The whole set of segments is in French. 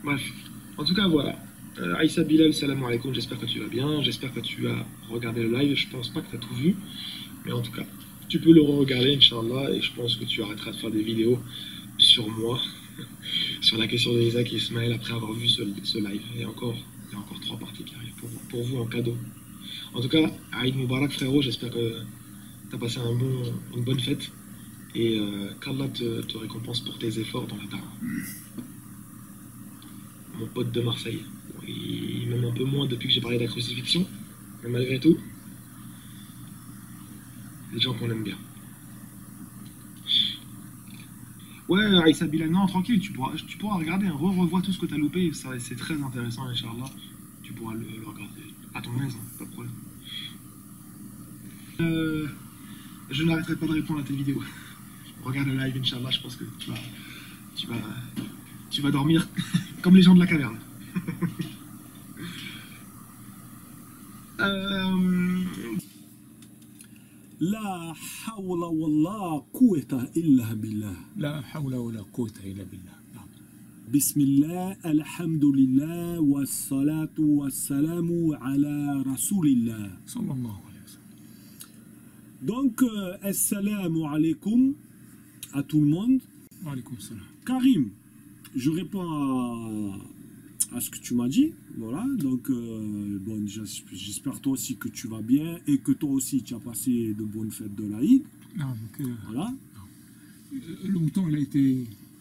Bref, en tout cas, voilà. Aïssa Bilal, salam alaikum, j'espère que tu vas bien, j'espère que tu as regardé le live, je pense pas que tu as tout vu, mais en tout cas, tu peux le re-regarder, Inch'Allah, et je pense que tu arrêteras de faire des vidéos sur moi, sur la question d'Isaac et Ismaël après avoir vu ce live. Il y a encore 3 parties qui arrivent pour vous en cadeau. En tout cas, Aïd Moubarak, frérot, j'espère que tu as passé une bonne fête, et qu'Allah te récompense pour tes efforts dans la dara. Mon pote de Marseille. Bon, il m'aime un peu moins depuis que j'ai parlé de la crucifixion, mais malgré tout, des gens qu'on aime bien. Ouais, Aïssa Bilal, non, tranquille, tu pourras regarder, hein, revois tout ce que tu as loupé, c'est très intéressant, Inch'Allah. Tu pourras le regarder à ton aise, hein, pas de problème. Je n'arrêterai pas de répondre à tes vidéos. Regarde le live, Inch'Allah, je pense que tu vas dormir comme les gens de la caverne. لا حول ولا قوة إلا بالله. لا حول ولا قوة إلا بالله. نعم. بسم الله الحمد لله والصلاة والسلام على رسول الله صلى الله عليه وسلم. Donc, assalamu alaikum à tout le monde. Wa alaykoum salam. Karim, je réponds à ce que tu m'as dit. Voilà, donc bon, j'espère toi aussi que tu vas bien et que toi aussi tu as passé de bonnes fêtes de l'Aïd. Non, donc, Voilà. le mouton,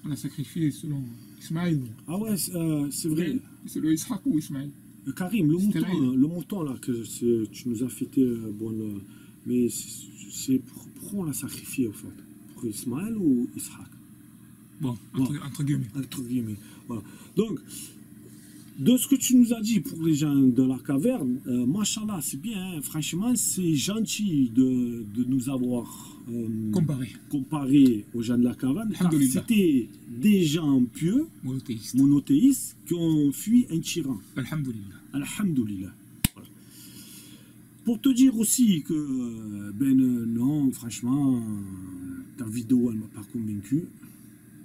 on l'a sacrifié selon Ismaël. Ah ouais, c'est vrai. C'est le Ishaq ou Ismaël. Karim, le mouton là que tu nous as fêté, mais c'est pourquoi on l'a sacrifié au fait? Pour Ismaël ou Ishaq? Bon, entre guillemets. Entre guillemets. Voilà. Donc, de ce que tu nous as dit pour les gens de la caverne, machallah, c'est bien, hein, franchement, c'est gentil de nous avoir comparé aux gens de la caverne. C'était des gens pieux, monothéistes, qui ont fui un tyran. Alhamdulillah. Alhamdulillah. Voilà. Pour te dire aussi que, non, franchement, ta vidéo, elle ne m'a pas convaincu.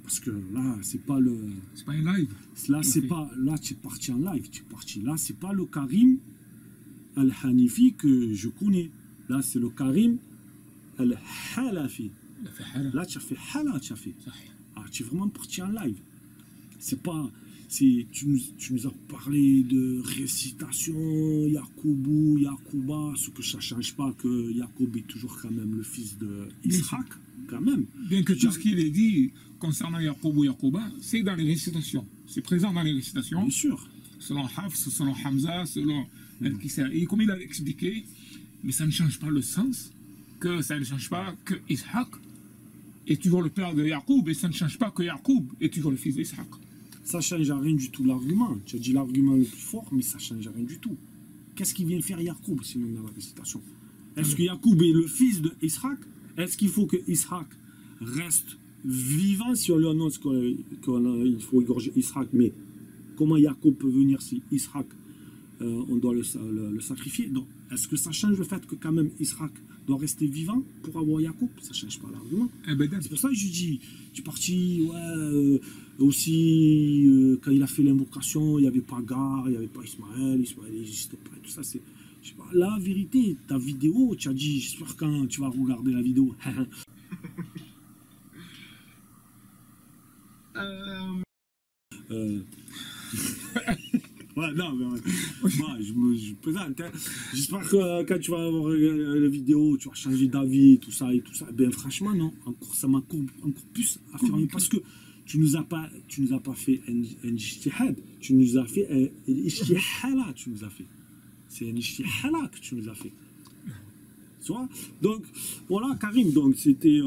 Parce que là, c'est pas le. C'est pas un live. Là, c'est pas. Là, tu es parti en live. Tu es parti. Là, c'est pas le Karim Al-Hanifi que je connais. Là, c'est le Karim Al-Halafi. Là, tu as fait Hala, tu as fait. Ah, tu es vraiment parti en live. C'est pas. Tu nous as parlé de récitation, Yacoubou, Yacouba, ce que ça ne change pas que Yacoub est toujours quand même le fils de Ishaq, quand même. Bien que tout ce qu'il est dit concernant Yacoub ou Yacouba, c'est dans les récitations. C'est présent dans les récitations. Bien sûr. Selon Hafs, selon Hamza, selon Al-Kisai, comme il a expliqué, mais ça ne change pas le sens, que ça ne change pas que Ishaq est toujours le père de Yacoub, et ça ne change pas que Yacoub est toujours le fils d'Ishaq. Ça ne change rien du tout l'argument. Tu as dit l'argument le plus fort, mais ça ne change rien du tout. Qu'est-ce qu'il vient faire Yacoub sinon dans la récitation? Est-ce que Yacoub est le fils de Ishaq? Est-ce qu'il faut que Ishaq reste vivant si on lui annonce qu'il faut égorger Ishaq? Mais comment Yacoub peut venir si Ishaq, on doit le sacrifier? Donc, est-ce que ça change le fait que quand même Ishaq doit rester vivant pour avoir Yacoub? Ça ne change pas l'argument. C'est pour ça que je dis, tu es parti, ouais, aussi, quand il a fait l'invocation, il n'y avait pas Gar, il n'y avait pas Ismaël n'existait pas, tout ça, c'est... Je sais pas, la vérité, ta vidéo, tu as dit, j'espère quand tu vas regarder la vidéo. Ouais, non, mais moi, je présente. Hein. J'espère que quand tu vas voir la vidéo, tu vas changer d'avis, tout ça et tout ça. Ben franchement, non. Encore, ça m'a encore plus affirmé. Parce que tu nous as pas fait un ijtihad. Tu nous as fait un ijtihala, tu nous as fait. C'est un ijtihala que tu nous as fait. Tu vois? Donc, voilà, Karim, donc c'était...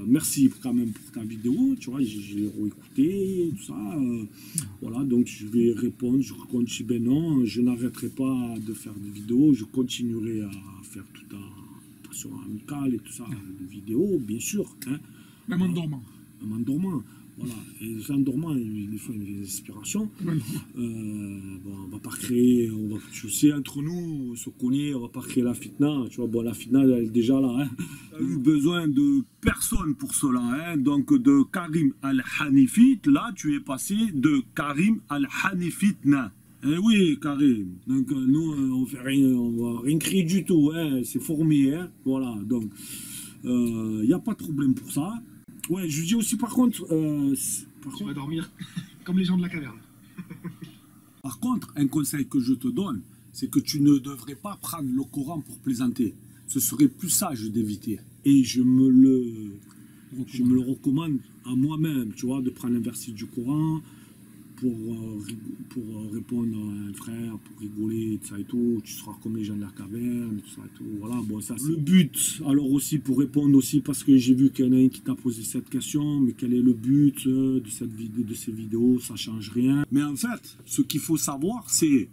merci quand même pour ta vidéo, tu vois, j'ai réécouté, tout ça. Voilà, donc je vais répondre, je continue. Ben non, je n'arrêterai pas de faire des vidéos, je continuerai à faire tout un passion amicale et tout ça, des vidéos, bien sûr. Hein. Même en dormant. Même en dormant. Voilà. Et les gens dormants, des fois, ils ont des aspirations. Ouais, Bon, on va pas créer, tu sais, entre nous, on se connaît, on va pas créer la fitna. Tu vois, bon, la fitna, elle est déjà là. Hein. On a eu besoin de personne pour cela. Hein. Donc, de Karim al-Hanifit, là, tu es passé de Karim al-Hanifitna. Eh oui, Karim. Donc, nous, on fait rien, on va rien créer du tout. Hein. C'est formé. Hein. Voilà. Donc, il n'y a pas de problème pour ça. Ouais, je dis aussi, par contre, Tu vas dormir comme les gens de la caverne. par contre, un conseil que je te donne, c'est que tu ne devrais pas prendre le Coran pour plaisanter. Ce serait plus sage d'éviter. Et je me le recommande à moi-même, tu vois, de prendre un verset du Coran pour répondre à un frère, pour rigoler, tout ça et tout. Tu seras comme les gens de la caverne, tout ça et tout. Voilà, bon, ça, le but, alors aussi, pour répondre aussi, parce que j'ai vu qu'il y en a un qui t'a posé cette question, mais quel est le but de ces vidéos, ça change rien. Mais en fait, ce qu'il faut savoir, c'est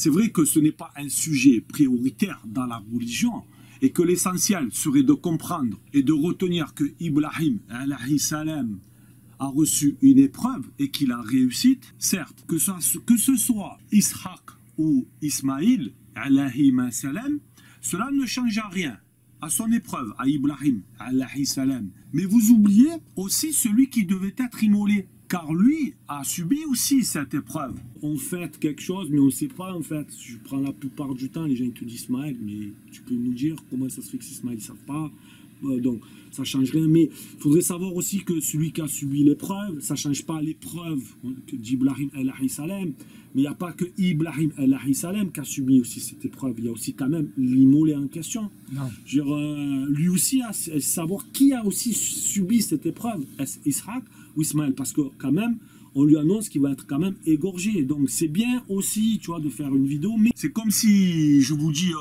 vrai que ce n'est pas un sujet prioritaire dans la religion, et que l'essentiel serait de comprendre et de retenir que Ibrahim, alayhi salam, a reçu une épreuve et qu'il a réussi, certes, que ce soit Ishaq ou Ismaïl, alayhi salam, cela ne change rien à son épreuve, à Ibrahim, alayhi salam. Mais vous oubliez aussi celui qui devait être immolé, car lui a subi aussi cette épreuve. On fait quelque chose, mais on ne sait pas en fait. Je prends la plupart du temps, les gens ils te disent Ismaël, mais tu peux nous dire comment ça se fait que Ismaël ne savent pas. Donc ça ne change rien, mais il faudrait savoir aussi que celui qui a subi l'épreuve, ça ne change pas l'épreuve d'Ibrahim alayhi salam, mais il n'y a pas que Ibrahim alayhi salam qui a subi aussi cette épreuve, il y a aussi quand même l'immolé en question. non. Je veux dire, lui aussi à savoir qui a aussi subi cette épreuve, est-ce Ishaq ou Ismaël, parce que quand même on lui annonce qu'il va être quand même égorgé, donc c'est bien aussi, tu vois, de faire une vidéo, mais c'est comme si je vous dis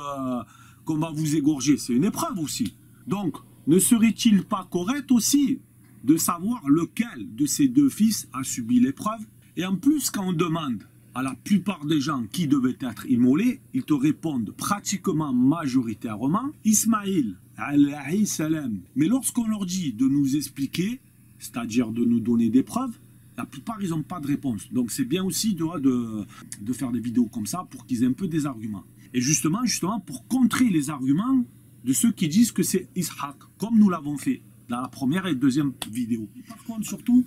qu'on va vous égorger, c'est une épreuve aussi. Donc, ne serait-il pas correct aussi de savoir lequel de ces deux fils a subi l'épreuve? Et en plus, quand on demande à la plupart des gens qui devaient être immolés, ils te répondent pratiquement majoritairement Ismaïl, alayhi salam. Mais lorsqu'on leur dit de nous expliquer, c'est-à-dire de nous donner des preuves, la plupart, ils n'ont pas de réponse. Donc, c'est bien aussi de faire des vidéos comme ça pour qu'ils aient un peu des arguments. Et justement, pour contrer les arguments de ceux qui disent que c'est Ishaq, comme nous l'avons fait dans la première et deuxième vidéo. Par contre, surtout,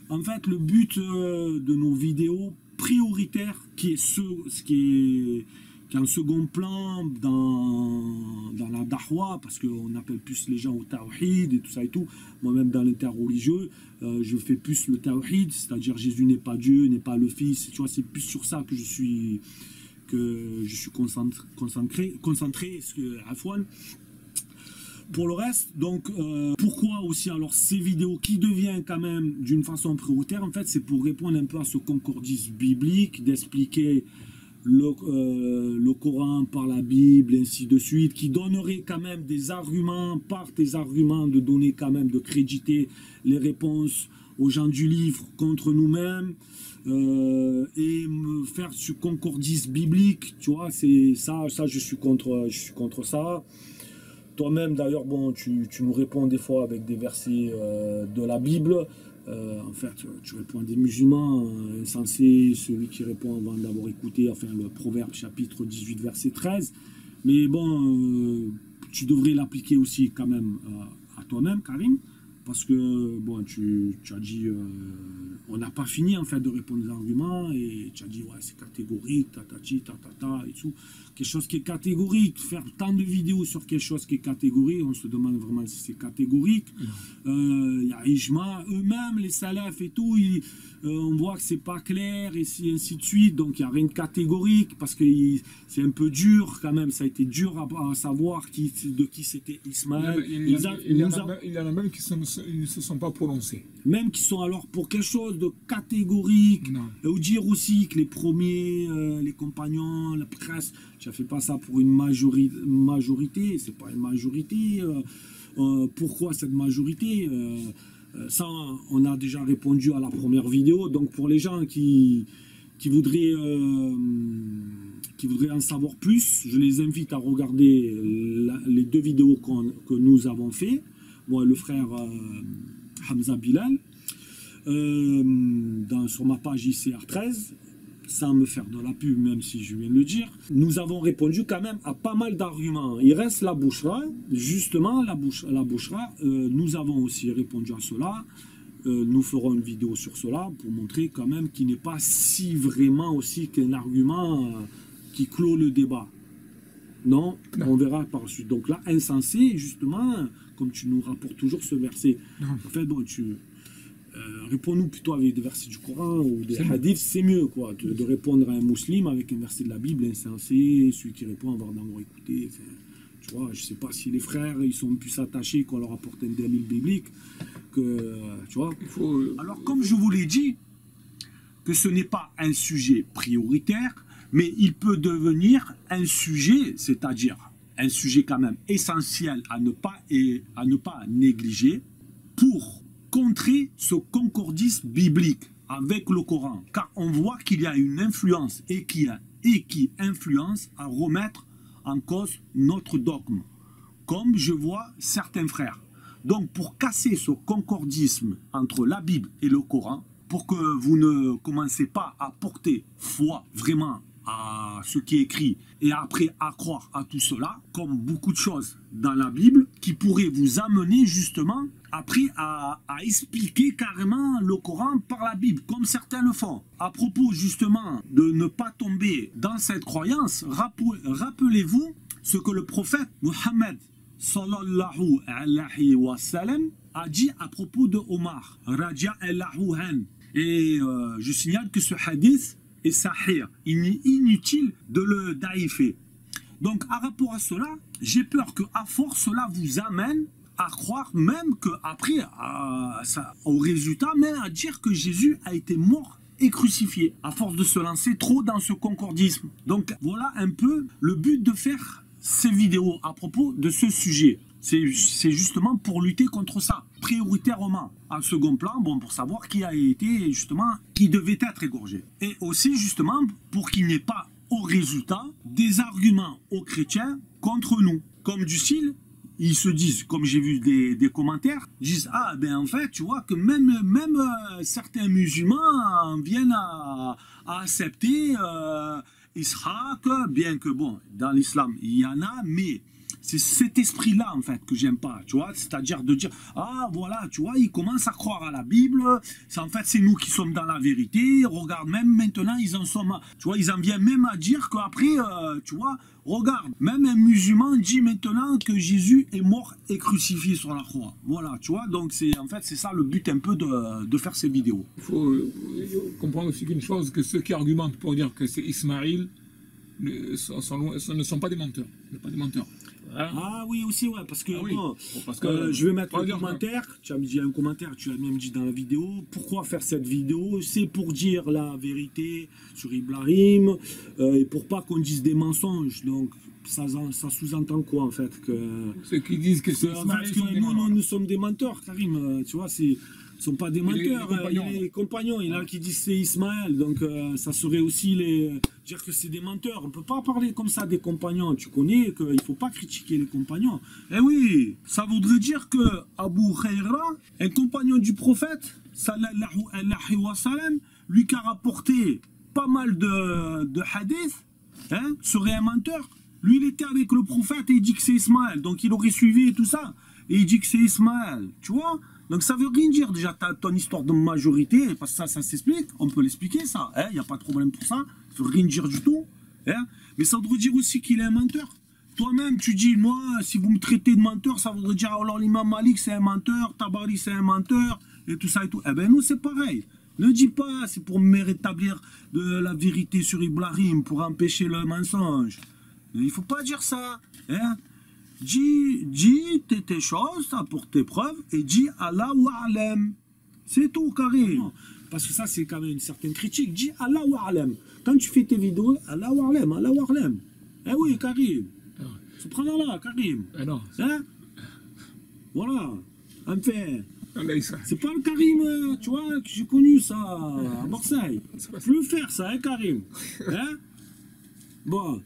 en fait, le but de nos vidéos prioritaires, qui est en second plan dans la da'wa, parce qu'on appelle plus les gens au tawhid et tout ça et tout. Moi-même, dans l'interreligieux, je fais plus le tawhid, c'est-à-dire Jésus n'est pas Dieu, n'est pas le Fils. Tu vois, c'est plus sur ça que je suis concentré, Afwan. Pour le reste, donc, pourquoi aussi alors ces vidéos qui deviennent quand même d'une façon prioritaire, en fait, c'est pour répondre un peu à ce concordisme biblique, d'expliquer le Coran par la Bible, et ainsi de suite, qui donnerait quand même des arguments, par tes arguments, de donner quand même, de créditer les réponses aux gens du livre contre nous-mêmes, et me faire ce concordisme biblique, tu vois, c'est ça, je suis contre ça. Toi-même, d'ailleurs, bon, tu me réponds des fois avec des versets de la Bible. En fait, tu réponds à des musulmans insensés, celui qui répond avant d'avoir écouté, enfin, le Proverbe chapitre 18, verset 13. Mais bon, tu devrais l'appliquer aussi quand même à toi-même, Karim, parce que, bon, tu as dit, on n'a pas fini, en fait, de répondre aux arguments, et tu as dit, ouais, c'est catégorique, tatati, tatata, et tout. Quelque chose qui est catégorique, faire tant de vidéos sur quelque chose qui est catégorique, on se demande vraiment si c'est catégorique. Il y a Ijma, eux-mêmes, les salafs et tout, on voit que c'est pas clair, et ainsi de suite, donc il n'y a rien de catégorique, parce que c'est un peu dur quand même, ça a été dur à savoir de qui c'était Ismaël. Il y en a même qui ne se sont pas prononcés. Même qui sont alors pour quelque chose de catégorique, ou dire aussi que les premiers, les compagnons, la presse, tu ne fais pas ça pour une majorité, c'est pas une majorité. Pourquoi cette majorité? Ça, on a déjà répondu à la première vidéo. Donc pour les gens qui voudraient en savoir plus, je les invite à regarder les deux vidéos que nous avons fait, moi et le frère Hamza Bilal. sur ma page ICR13, sans me faire de la pub, même si je viens de le dire, nous avons répondu quand même à pas mal d'arguments. Il reste la bouchera, justement, la bouchera, nous avons aussi répondu à cela. Nous ferons une vidéo sur cela pour montrer quand même qu'il n'est pas si vraiment aussi qu'un argument qui clôt le débat. Non, on verra par la suite. Donc là, insensé, justement, comme tu nous rapportes toujours ce verset. Non. En fait, bon, réponds-nous plutôt avec des versets du Coran ou des hadiths, c'est mieux, quoi, de répondre à un musulman avec un verset de la Bible insensé, celui qui répond avoir d'amour écouté. Tu vois, je sais pas si les frères, ils sont plus attachés qu'on leur apporte un dalil biblique que, tu vois. Alors, comme je vous l'ai dit, que ce n'est pas un sujet prioritaire, mais il peut devenir un sujet, c'est-à-dire un sujet quand même essentiel à ne pas négliger pour contrer ce concordisme biblique avec le Coran. Car on voit qu'il y a une influence et qui influence à remettre en cause notre dogme, comme je vois certains frères. Donc pour casser ce concordisme entre la Bible et le Coran, pour que vous ne commencez pas à porter foi vraiment à ce qui est écrit et après à croire à tout cela, comme beaucoup de choses dans la Bible qui pourraient vous amener justement après à expliquer carrément le Coran par la Bible, comme certains le font. À propos justement de ne pas tomber dans cette croyance, rappelez-vous ce que le prophète Mohammed sallallahu alayhi wa sallam a dit à propos de Omar, radiallahu anhu. Et je signale que ce hadith est sahih, il est inutile de le daïfer. Donc, à rapport à cela, j'ai peur qu'à force, cela vous amène à croire même qu'après, au résultat, même à dire que Jésus a été mort et crucifié, à force de se lancer trop dans ce concordisme. Donc, voilà un peu le but de faire ces vidéos à propos de ce sujet. C'est justement pour lutter contre ça, prioritairement. En second plan, bon, pour savoir qui a été, justement, qui devait être égorgé. Et aussi, justement, pour qu'il n'y ait pas, au résultat, des arguments aux chrétiens contre nous. Comme du style, ils se disent, comme j'ai vu des commentaires, disent, ah, ben en fait, tu vois, que même certains musulmans viennent à accepter Ishaq, bien que, bon, dans l'islam, il y en a, mais c'est cet esprit-là, en fait, que j'aime pas, tu vois, c'est-à-dire de dire, ah, voilà, tu vois, ils commencent à croire à la Bible, en fait, c'est nous qui sommes dans la vérité, regarde, même maintenant, ils en sont, tu vois, ils en viennent même à dire qu'après, tu vois, regarde, même un musulman dit maintenant que Jésus est mort et crucifié sur la croix, voilà, tu vois, donc c'est, en fait, c'est ça le but un peu de faire ces vidéos. Il faut comprendre aussi qu'une chose, que ceux qui argumentent pour dire que c'est Ismaïl ne sont pas des menteurs, pas des menteurs. Ah oui aussi, ouais, parce que, oui. Bon, parce que je vais mettre un commentaire, tu as dit un commentaire, tu as même dit dans la vidéo, pourquoi faire cette vidéo, c'est pour dire la vérité sur Ibrahim, et pour pas qu'on dise des mensonges, donc ça sous-entend quoi en fait que... Ceux qui disent que c'est nous sommes des menteurs, Karim, tu vois, c'est... Ce ne sont pas des menteurs, les compagnons, il y en a qui disent c'est Ismaël, donc ça serait aussi dire que c'est des menteurs. On ne peut pas parler comme ça des compagnons, tu connais qu'il ne faut pas critiquer les compagnons. Eh oui, ça voudrait dire que Abu Huraira, un compagnon du prophète, sallallahu alayhi wa sallam, lui qui a rapporté pas mal de hadiths, hein, serait un menteur. Lui, il était avec le prophète et il dit que c'est Ismaël, donc il aurait suivi et tout ça, et il dit que c'est Ismaël, tu vois. Donc ça veut rien dire déjà ton histoire de majorité, parce que ça s'explique, on peut l'expliquer ça, il n'y a pas de problème pour ça, ça veut rien dire du tout. Hein, mais ça voudrait dire aussi qu'il est un menteur. Toi-même tu dis, moi, si vous me traitez de menteur, ça voudrait dire, alors l'imam Malik c'est un menteur, Tabari c'est un menteur, et tout ça et tout. Eh ben nous c'est pareil. Ne dis pas, c'est pour me rétablir de la vérité sur Ibrahim, pour empêcher le mensonge. Il ne faut pas dire ça. Hein. Dis tes choses, apporte tes preuves et dis Allah wa alam. C'est tout, Karim. Non, parce que ça, c'est quand même une certaine critique. Dis Allah wa alam. Quand tu fais tes vidéos, Allah wa alam, Allah wa alam. Eh oui, Karim. Subhanallah, Karim. Non. Hein? Voilà. Enfin, c'est pas le Karim, tu vois, que j'ai connu ça à Marseille. Faut le faire, ça, hein, Karim. Hein? Bon.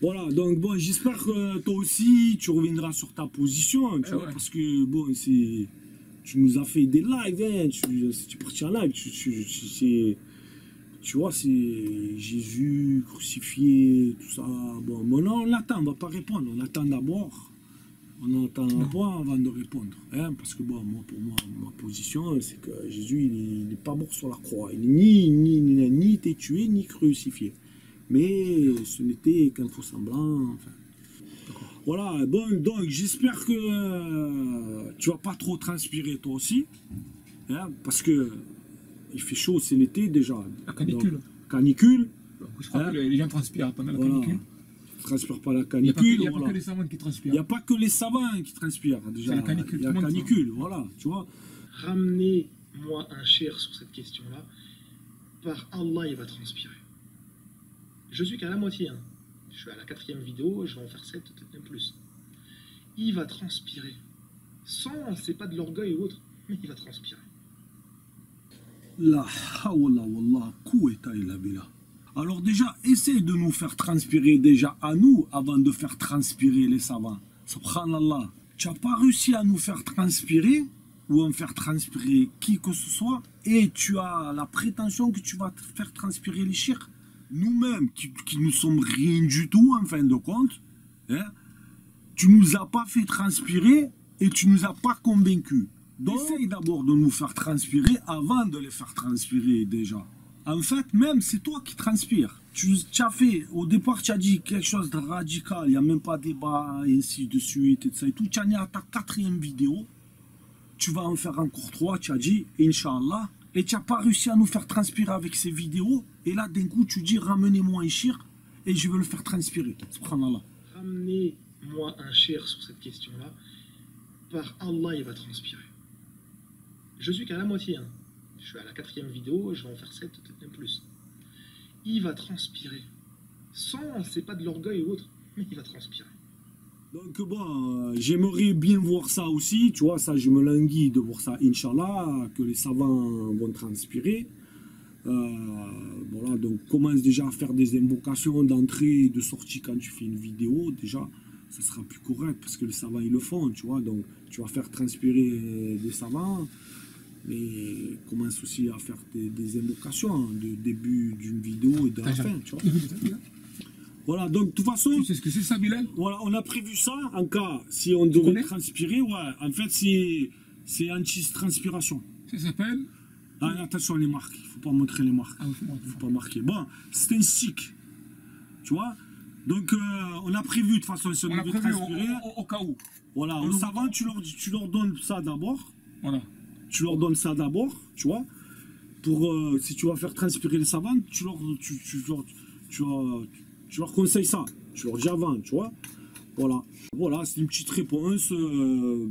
Voilà, donc bon, j'espère que toi aussi, tu reviendras sur ta position, tu vois, parce que bon, c'est... Tu nous as fait des lives, hein, tu es parti en live, tu vois, c'est Jésus crucifié, tout ça. Bon, maintenant, on attend, on ne va pas répondre, on attend d'abord. On attend d'abord avant de répondre. Hein, parce que, bon, moi, pour moi, ma position, c'est que Jésus, il n'est pas mort sur la croix. Il n'a ni été tué, ni crucifié. Mais ce n'était qu'un faux semblant, enfin. Voilà, bon, donc j'espère que tu vas pas trop transpirer toi aussi, hein, parce que il fait chaud, c'est l'été déjà. La canicule. Donc, canicule. Donc, je crois que les gens transpirent pendant la canicule. Ne transpire pas la Il n'y a canicule. pas que les savants qui Il transpirent. n'y a pas que les savants qui transpirent. Déjà, C'est la canicule. il y a la canicule, voilà, tu vois. Ramenez-moi un cher sur cette question-là. Par Allah, il va transpirer. Je suis qu'à la moitié. Hein. Je suis à la 4e vidéo, je vais en faire 7, peut-être même plus. Il va transpirer. Sans, c'est pas de l'orgueil ou autre, mais il va transpirer. La hawla wallah quwwata illa billah. Alors déjà, essaye de nous faire transpirer déjà à nous avant de faire transpirer les savants. Subhanallah. Tu n'as pas réussi à nous faire transpirer ou à me faire transpirer qui que ce soit et tu as la prétention que tu vas te faire transpirer les chirs. Nous-mêmes, qui ne sommes rien du tout en fin de compte, hein, tu nous as pas fait transpirer et tu nous as pas convaincus. Donc, essaye d'abord de nous faire transpirer avant de les faire transpirer déjà. En fait, même c'est toi qui transpires. Tu as fait, au départ, tu as dit quelque chose de radical, il n'y a même pas débat, et ainsi de suite, et ça et tout. Tu en es à ta 4e vidéo, tu vas en faire encore 3, tu as dit, Inch'Allah, et tu n'as pas réussi à nous faire transpirer avec ces vidéos, et là, d'un coup, tu dis, ramenez-moi un shir, et je vais le faire transpirer. Subhanallah. Ramenez-moi un cher sur cette question-là. Par Allah, il va transpirer. Je suis qu'à la moitié. Hein. Je suis à la 4e vidéo, je vais en faire 7, peut-être même plus. Il va transpirer. Sans, c'est pas de l'orgueil ou autre, mais il va transpirer. Donc bon, j'aimerais bien voir ça aussi, tu vois, ça je me languis de voir ça, Inch'Allah, que les savants vont transpirer. Voilà, donc commence déjà à faire des invocations d'entrée et de sortie quand tu fais une vidéo, déjà, ça sera plus correct, parce que les savants ils le font, tu vois, donc tu vas faire transpirer des savants, mais commence aussi à faire des invocations de début d'une vidéo et de la fin, tu vois. Voilà, donc de toute façon... Tu sais ce que c'est ça, Bilal? Voilà, on a prévu ça en cas, si on devait transpirer, ouais, en fait c'est anti-transpiration. Ça s'appelle? Ah, attention les marques, il ne faut pas montrer les marques, Ah, il faut pas marquer. Bon, c'est un stick, tu vois. Donc on a prévu de toute façon, si on devait transpirer... Au cas où. Voilà, aux savants, tu leur donnes ça d'abord. Voilà. Tu leur donnes ça d'abord, tu vois. Pour, si tu vas faire transpirer les savants, tu leur conseilles ça. Tu leur dis avant, tu vois. Voilà. Voilà, c'est une petite réponse. Je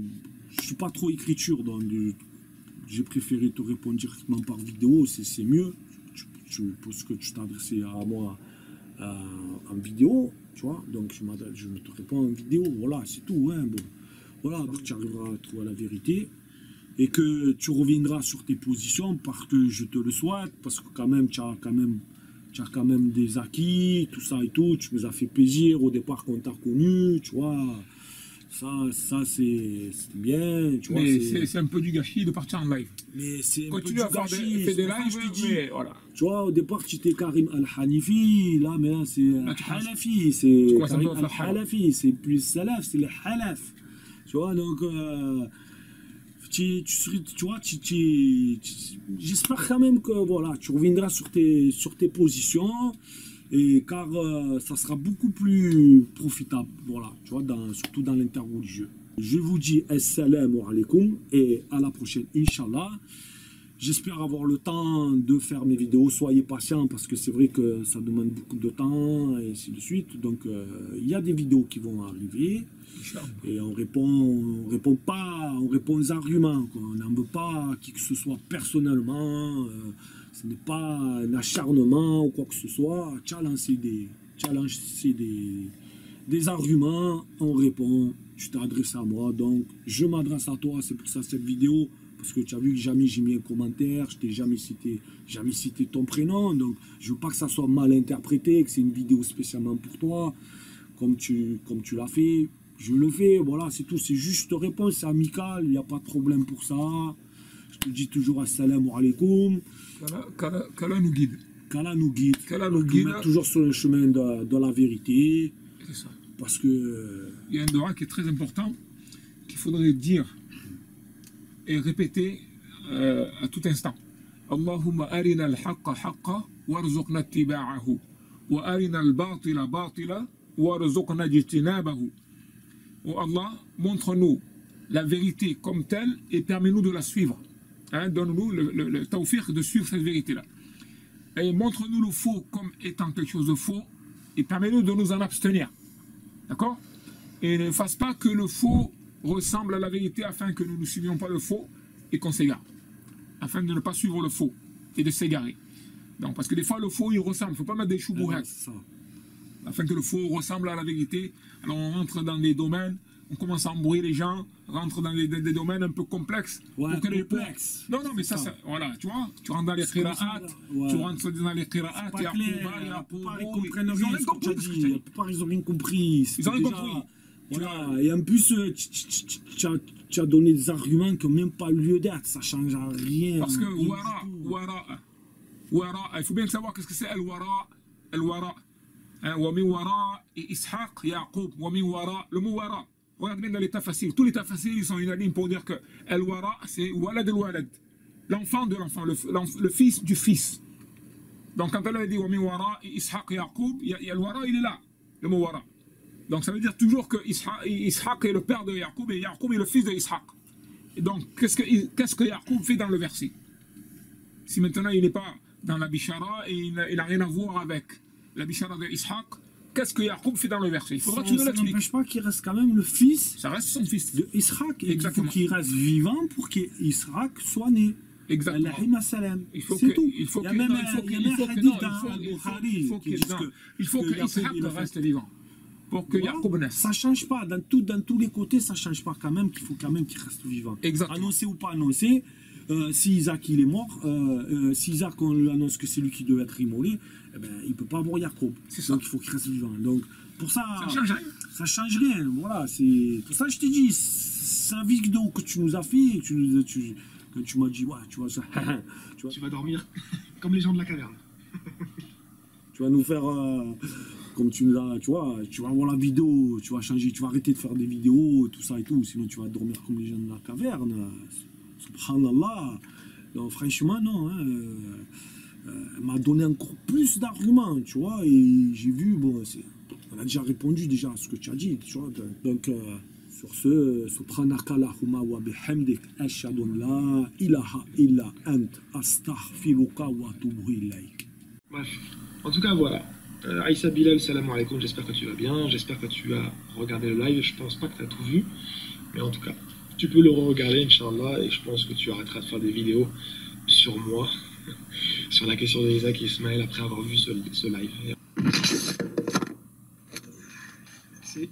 suis pas trop écriture, donc j'ai préféré te répondre directement par vidéo, c'est mieux. Parce que tu t'es adressé à moi en vidéo, tu vois. Donc je te réponds en vidéo, voilà, c'est tout. Hein, bon. Voilà, donc tu arriveras à trouver la vérité. Et que tu reviendras sur tes positions parce que je te le souhaite, parce que quand même, tu as quand même des acquis, tout ça et tout, tu nous as fait plaisir au départ quand on t'a connu, tu vois, ça c'est bien, tu vois. Mais c'est un peu du gâchis de partir en live. Mais c'est un Continue peu à du faire gâchis, des lives, je te dis. mais voilà. Tu vois, au départ, tu étais Karim Al-Hanifi, là, mais là, c'est Halafi, c'est Karim Al-Halafi, c'est plus Salaf, c'est les Halaf. Tu vois, donc... tu vois, j'espère quand même que voilà, tu reviendras sur tes positions, et car ça sera beaucoup plus profitable, voilà, tu vois, surtout dans l'interreligieux. Je vous dis assalamu alaikum et à la prochaine, Inch'Allah. J'espère avoir le temps de faire mes vidéos, soyez patients parce que c'est vrai que ça demande beaucoup de temps et ainsi de suite. Donc il y a des vidéos qui vont arriver et on répond pas, on répond aux arguments, quoi. On n'en veut pas à qui que ce soit personnellement, ce n'est pas un acharnement ou quoi que ce soit. Challenger des arguments, on répond, tu t'es adressé à moi, donc je m'adresse à toi, c'est pour ça cette vidéo. Parce que tu as vu que jamais j'ai mis un commentaire, je t'ai jamais cité ton prénom, donc je veux pas que ça soit mal interprété, que c'est une vidéo spécialement pour toi, comme tu l'as fait. Je le fais, voilà, c'est tout. C'est juste réponse, c'est amical, il n'y a pas de problème pour ça. Je te dis toujours assalamu alaikum. Qu'Allah nous guide. Qu'Allah nous guide. Qu'Allah nous Nous guide. met toujours sur le chemin de la vérité. C'est ça. Parce que. Il y a un dua qui est très important, qu'il faudrait dire et répéter à tout instant. Allahumma arina al-haqqa haqqa warzuqna ittiba'ahu wa arina al-batila batila warzuqna ijtinabahu. Oh Allah, montre-nous la vérité comme telle et permets-nous de la suivre. Hein, donne-nous le tawfiq de suivre cette vérité-là. Et montre-nous le faux comme étant quelque chose de faux et permets-nous de nous en abstenir. D'accord? Et ne fasse pas que le faux ressemble à la vérité afin que nous ne suivions pas le faux et qu'on s'égare. Afin de ne pas suivre le faux et de s'égarer. Donc, parce que des fois, le faux, il ressemble. Il ne faut pas mettre des choubourettes. Afin que le faux ressemble à la vérité. Alors, on rentre dans des domaines, on commence à embrouiller les gens, rentre dans des domaines un peu complexes. Ouais, pour que les complexe. Non, mais ça, voilà, tu vois, tu rentres dans les qira'at, tu rentres dans les qira'at, il y a Pouba, il y a Pouba, ils n'ont rien compris. La plupart, ils n'ont rien compris. Ils n'ont rien compris. Voilà. Et en plus, tu as donné des arguments qui n'ont même pas lieu d'être, ça ne change rien. Parce que wara, il faut bien savoir qu'est-ce que c'est al-wara. Wa min wara et Ishaq, Yaqub, wa min wara, le mot wara. Regarde bien dans les tafassirs. Tous les tafassirs, ils sont unanimes pour dire que al-wara, c'est walad al-walad. L'enfant de l'enfant, le fils du fils. Donc quand Allah dit wa min wara et Ishaq, Yaqub, il y a le wara, il est là, le mot wara. Donc ça veut dire toujours que Ishaq est le père de Yaqub et Yaqub est le fils de Ishaq. Et donc qu'est-ce que Yaqub fait dans le verset? Si maintenant il n'est pas dans la bishara et il n'a rien à voir avec la bishara de Ishaq, qu'est-ce que Yaqub fait dans le verset? Il faudra que tu nous l'expliques. Ça n'empêche pas qu'il reste quand même le fils. Ça reste son fils. De Ishaq. Et exactement. Il faut qu'il reste vivant pour qu'Ishaq soit né. Exactement. Il faut que, tout. Il faut il y a même un hadith dans Bukhari il faut que Ishaq reste vivant. Pour que Yaqub naisse. Ça ne change pas. Dans tous les côtés, ça ne change pas quand même qu'il faut quand même qu'il reste vivant. Exactement. Annoncé ou pas annoncé, si Isaac il est mort, si Isaac on lui annonce que c'est lui qui devait être immolé, eh ben, il ne peut pas avoir Yaqub. Donc il faut qu'il reste vivant. Donc pour ça, ça ne change rien. Ça change rien. Voilà, c'est pour ça que je t'ai dit, c'est un vidéo que tu nous as fait, quand tu m'as dit, ouais, tu vois ça. Tu vas dormir comme les gens de la caverne. Tu vas nous faire. Comme tu nous as, tu vois, tu vas voir la vidéo, tu vas changer, tu vas arrêter de faire des vidéos, tout ça et tout, sinon tu vas dormir comme les gens de la caverne. Subhanallah. Donc, franchement, non. Hein, elle m'a donné encore plus d'arguments, tu vois, et j'ai vu, bon, on a déjà répondu déjà à ce que tu as dit, tu vois. Donc, sur ce, subhanaka lahumma wa bihamdik, ashhadu an la ilaha illa ant, astaghfiruka wa atubu ilayk. Bref, en tout cas, voilà. Aïssa Bilal, salam alaikum, j'espère que tu vas bien, j'espère que tu as regardé le live, je pense pas que tu as tout vu, mais en tout cas, tu peux le re-regarder, Inch'Allah, et je pense que tu arrêteras de faire des vidéos sur moi, sur la question d'Isaac et Ismaël après avoir vu ce live. Merci.